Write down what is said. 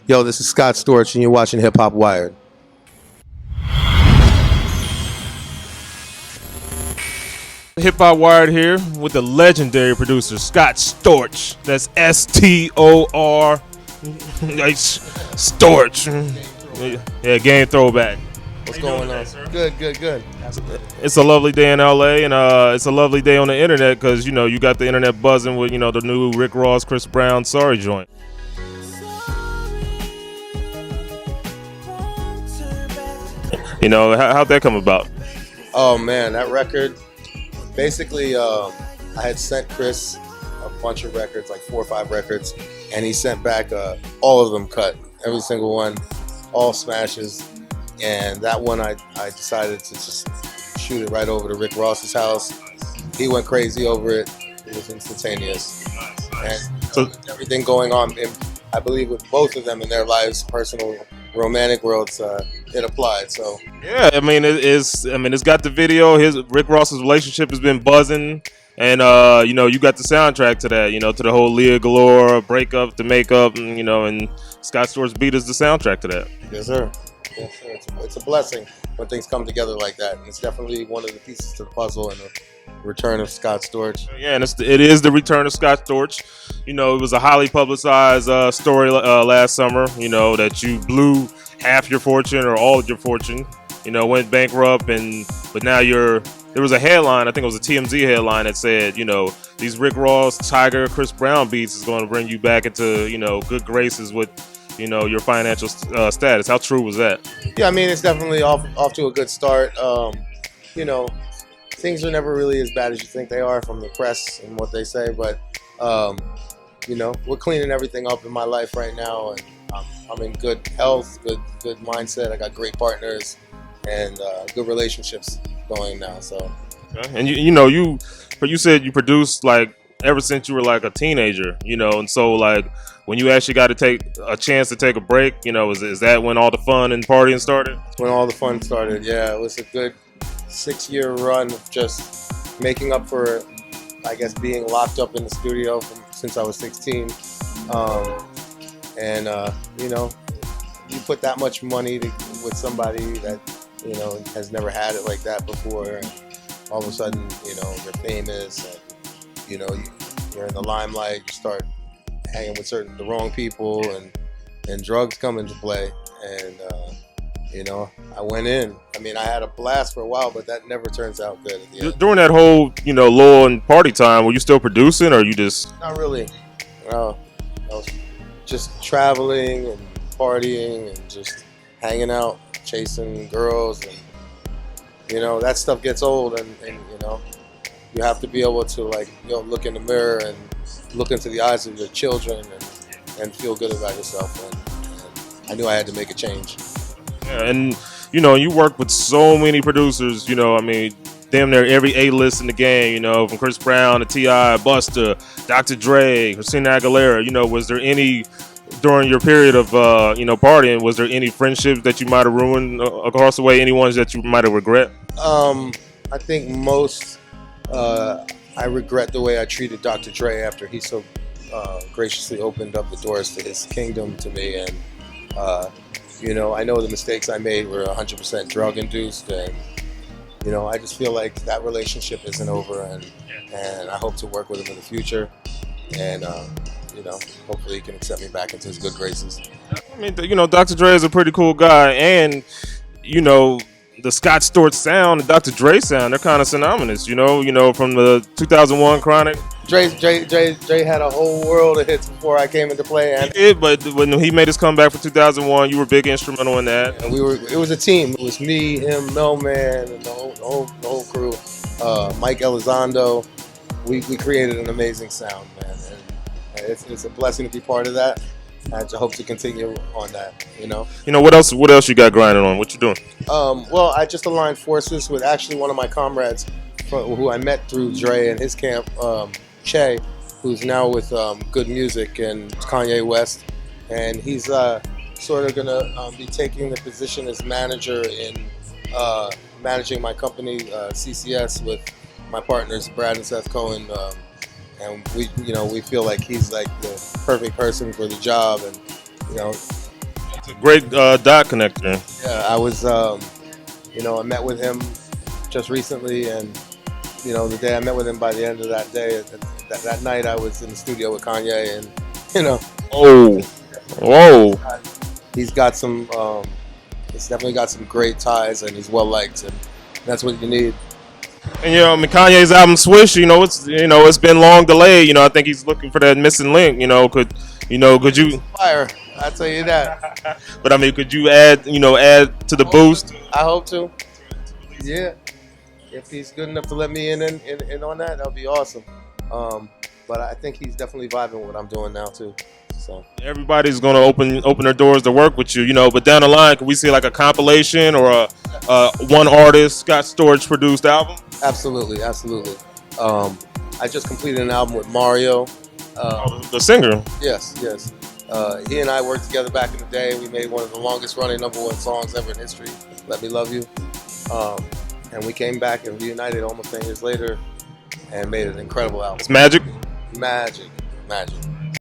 Yo, this is Scott Storch, and you're watching Hip Hop Wired. Hip Hop Wired here with the legendary producer Scott Storch. That's Storch. Storch. Yeah, game throwback. What's going on? Good. It's a lovely day in LA, and it's a lovely day on the internet because you got the internet buzzing with the new Rick Ross, Chris Brown, Sorry joint. How'd that come about? Oh man, that record. Basically, I had sent Chris a bunch of records, like 4 or 5 records, and he sent back all of them cut, every single one, all smashes. And that one, I decided to just shoot it right over to Rick Ross's house. He went crazy over it. It was instantaneous. And so everything going on, I believe, with both of them in their lives, personal, romantic worlds, it applied. So yeah, it's got the video. Rick Ross's relationship has been buzzing, and you got the soundtrack to that. To the whole Leah Galore breakup, the makeup, and Scott Storch beat is the soundtrack to that. Yes, sir. It's a blessing when things come together like that, and it's definitely one of the pieces to the puzzle and the return of Scott Storch. Yeah, and it is the return of Scott Storch. It was a highly publicized story last summer. That you blew half your fortune or all of your fortune. Went bankrupt, but now there was a headline. I think it was a TMZ headline that said, these Rick Ross, Tiger, Chris Brown beats is going to bring you back into good graces with your financial status. How true was that? Yeah, it's definitely off to a good start. Things are never really as bad as you think they are from the press and what they say, but we're cleaning everything up in my life right now, and I'm in good health, good mindset. I got great partners and good relationships going now. So, okay. And you said you produced like ever since you were like a teenager, and so like when you actually got to take a chance to take a break, is that when all the fun and partying started? When all the fun started, yeah. It was a good 6-year run of just making up for, I guess, being locked up in the studio since I was 16. You put that much money with somebody that, has never had it like that before, and all of a sudden, you're famous, and, you're in the limelight, you start hanging with the wrong people, and drugs come into play, and I went in. I had a blast for a while, but that never turns out good at the end. During that whole lull and party time, were you still producing, or you just not really? No, I was just traveling and partying and just hanging out, chasing girls, and that stuff gets old, and you have to be able to look in the mirror and look into the eyes of your children and feel good about yourself, and I knew I had to make a change. Yeah, and you work with so many producers, damn near every A-list in the game, from Chris Brown to T.I., Busta, Dr.Dre, Christina Aguilera. Was there any, during your period of partying, was there any friendships that you might have ruined across the way, any ones that you might have regret? I think most I regret the way I treated Dr. Dre after he so graciously opened up the doors to his kingdom to me, and I know the mistakes I made were 100% drug induced, and I just feel like that relationship isn't over, and I hope to work with him in the future, and hopefully he can accept me back into his good graces. Dr. Dre is a pretty cool guy, and the Scott Storch sound, the Dr. Dre sound, they're kind of synonymous, from the 2001 Chronic. Dre had a whole world of hits before I came into play. And he did, but when he made his comeback for 2001, you were big instrumental in that. And it was a team. It was me, him, Melman, and the whole crew. Mike Elizondo. We created an amazing sound, man. And it's a blessing to be part of that. I hope to continue on that, What else you got grinding on? What you doing? Well, I just aligned forces with actually one of my comrades who I met through Dre and his camp, Che, who's now with Good Music and Kanye West. And he's sort of going to be taking the position as manager in managing my company, CCS, with my partners, Brad and Seth Cohen. And we feel like he's like the perfect person for the job, and It's a great dot connector. Yeah, I was, you know, I met with him just recently, and you know, the day I met with him, by the end of that day, that night, I was in the studio with Kanye, and you know, Oh, whoa. he's got some, he's definitely got some great ties, and he's well liked, and that's what you need. And you know, I mean, Kanye's album Swish, it's been long delayed. You know, I think he's looking for that missing link. Could you? Fire, I tell you that. But I mean, could you add to the boost? I hope to. Yeah, if he's good enough to let me in on that, that'll be awesome. But I think he's definitely vibing with what I'm doing now too. So Everybody's gonna open their doors to work with you, But down the line, can we see like a compilation or a one artist Scott Storch produced album? absolutely. I just completed an album with Mario. The singer. Yes. He and I worked together back in the day. We made one of the longest running #1 songs ever in history, "Let Me Love You." And we came back and reunited almost 10 years later and made an incredible album. It's magic. Magic.